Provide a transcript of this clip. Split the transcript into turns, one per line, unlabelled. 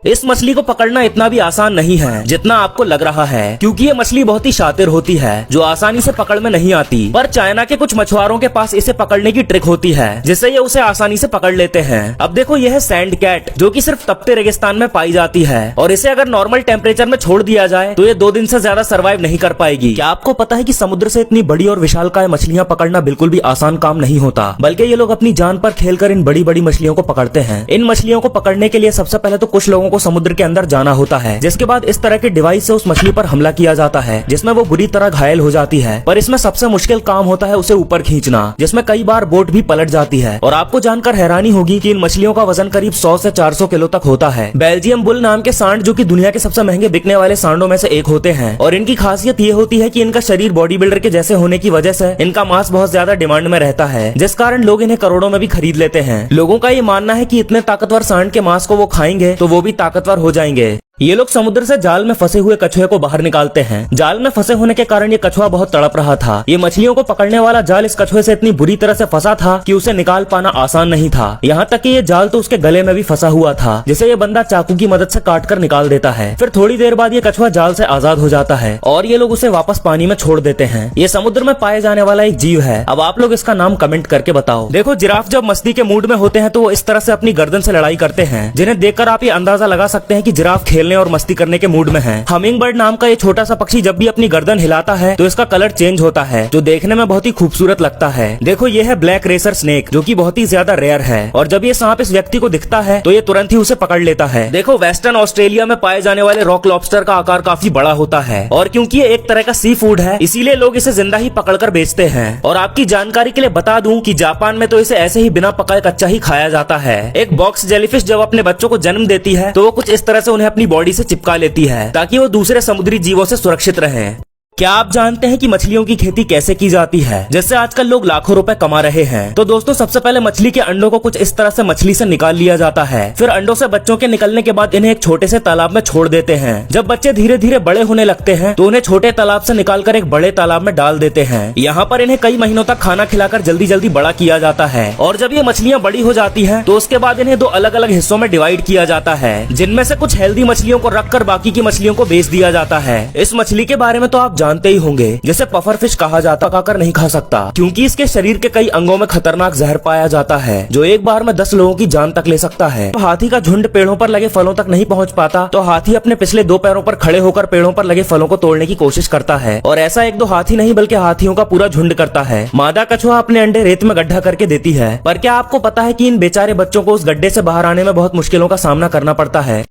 इस मछली को पकड़ना इतना भी आसान नहीं है जितना आपको लग रहा है, क्योंकि ये मछली बहुत ही शातिर होती है जो आसानी से पकड़ में नहीं आती। पर चाइना के कुछ मछुआरों के पास इसे पकड़ने की ट्रिक होती है जिससे ये उसे आसानी से पकड़ लेते हैं। अब देखो यह है सैंड कैट, जो कि सिर्फ तपते रेगिस्तान में पाई जाती है और इसे अगर नॉर्मल टेम्परेचर में छोड़ दिया जाए तो ये 2 दिन से ज्यादा सर्वाइव नहीं कर पाएगी। क्या आपको पता है कि समुद्र से इतनी बड़ी और विशालकाय मछलियां पकड़ना बिल्कुल भी आसान काम नहीं होता, बल्कि ये लोग अपनी जान पर खेलकर इन बड़ी बड़ी मछलियों को पकड़ते हैं। इन मछलियों को पकड़ने के लिए सबसे पहले तो कुछ लोगों को समुद्र के अंदर जाना होता है, जिसके बाद इस तरह के डिवाइस से उस मछली पर हमला किया जाता है जिसमें वो बुरी तरह घायल हो जाती है। पर इसमें सबसे मुश्किल काम होता है उसे ऊपर खींचना, जिसमें कई बार बोट भी पलट जाती है। और आपको जानकर हैरानी होगी कि इन मछलियों का वजन करीब 100 से 400 किलो तक होता है। बेल्जियम बुल नाम के सांड, जो कि दुनिया के सबसे महंगे बिकने वाले सांडों में से एक होते हैं, और इनकी खासियत ये होती है कि इनका शरीर बॉडी बिल्डर के जैसे होने की वजह से इनका मांस बहुत ज्यादा डिमांड में रहता है, जिस कारण लोग इन्हें करोड़ों में भी खरीद लेते हैं। लोगों का ये मानना है कि इतने ताकतवर सांड के मांस को वो खाएंगे तो वो भी ताकतवर हो जाएंगे। ये लोग समुद्र से जाल में फंसे हुए कछुए को बाहर निकालते हैं। जाल में फंसे होने के कारण ये कछुआ बहुत तड़प रहा था। ये मछलियों को पकड़ने वाला जाल इस कछुए से इतनी बुरी तरह से फंसा था कि उसे निकाल पाना आसान नहीं था। यहाँ तक कि ये जाल तो उसके गले में भी फंसा हुआ था, जिसे ये बंदा चाकू की मदद से काट कर निकाल देता है। फिर थोड़ी देर बाद ये कछुआ जाल से आजाद हो जाता है और ये लोग उसे वापस पानी में छोड़ देते हैं। ये समुद्र में पाए जाने वाला एक जीव है। अब आप लोग इसका नाम कमेंट करके बताओ। देखो, जिराफ जब मस्ती के मूड में होते हैं तो वो इस तरह से अपनी गर्दन से लड़ाई करते हैं, जिन्हें देखकर आप ये अंदाजा लगा सकते हैं कि जिराफ खेलने और मस्ती करने मूड में है। हमिंग बर्ड नाम का ये छोटा सा पक्षी जब भी अपनी गर्दन हिलाता है तो इसका कलर चेंज होता है, जो देखने में बहुत ही खूबसूरत लगता है। देखो, ये है ब्लैक रेसर स्नेक, जो कि बहुत ही ज्यादा रेयर है, और जब ये सांप इस व्यक्ति को दिखता है तो ये तुरंत ही उसे पकड़ लेता है। देखो, वेस्टर्न ऑस्ट्रेलिया में पाए जाने वाले रॉक लॉबस्टर का आकार काफी बड़ा होता है, और क्योंकि ये एक तरह का सी फूड है इसीलिए लोग इसे जिंदा ही पकड़कर बेचते हैं। और आपकी जानकारी के लिए बता दूं कि जापान में तो इसे ऐसे ही बिना पकाए कच्चा ही खाया जाता है। एक बॉक्स जेलीफिश जब अपने बच्चों को जन्म देती है तो वो कुछ इस तरह से उन्हें अपनी बॉडी से चिपका लेती है ताकि वो दूसरे समुद्री जीवों से सुरक्षित रहें। क्या आप जानते हैं कि मछलियों की खेती कैसे की जाती है, जिससे आजकल लोग लाखों रुपए कमा रहे हैं? तो दोस्तों, सबसे पहले मछली के अंडों को कुछ इस तरह से मछली से निकाल लिया जाता है। फिर अंडों से बच्चों के निकलने के बाद इन्हें एक छोटे से तालाब में छोड़ देते हैं। जब बच्चे धीरे धीरे बड़े होने लगते हैं तो उन्हें छोटे तालाब से निकालकर एक बड़े तालाब में डाल देते हैं। यहाँ पर इन्हें कई महीनों तक खाना खिलाकर जल्दी जल्दी बड़ा किया जाता है। और जब ये मछलियाँ बड़ी हो जाती है तो उसके बाद इन्हें 2 अलग अलग हिस्सों में डिवाइड किया जाता है, जिनमें से कुछ हेल्दी मछलियों को रखकर बाकी की मछलियों को बेच दिया जाता है। इस मछली के बारे में तो आप जानते ही होंगे, जिसे पफर फिश कहा जाता, पकाकर नहीं खा सकता, क्योंकि इसके शरीर के कई अंगों में खतरनाक जहर पाया जाता है जो एक बार में 10 लोगों की जान तक ले सकता है। तो हाथी का झुंड पेड़ों पर लगे फलों तक नहीं पहुंच पाता, तो हाथी अपने पिछले 2 पैरों पर खड़े होकर पेड़ों पर लगे फलों को तोड़ने की कोशिश करता है। और ऐसा 1-2 हाथी नहीं बल्कि हाथियों का पूरा झुंड करता है। मादा कछुआ अपने अंडे रेत में गड्ढा करके देती है। पर क्या आपको पता है कि इन बेचारे बच्चों को उस गड्ढे से बाहर आने में बहुत मुश्किलों का सामना करना पड़ता है?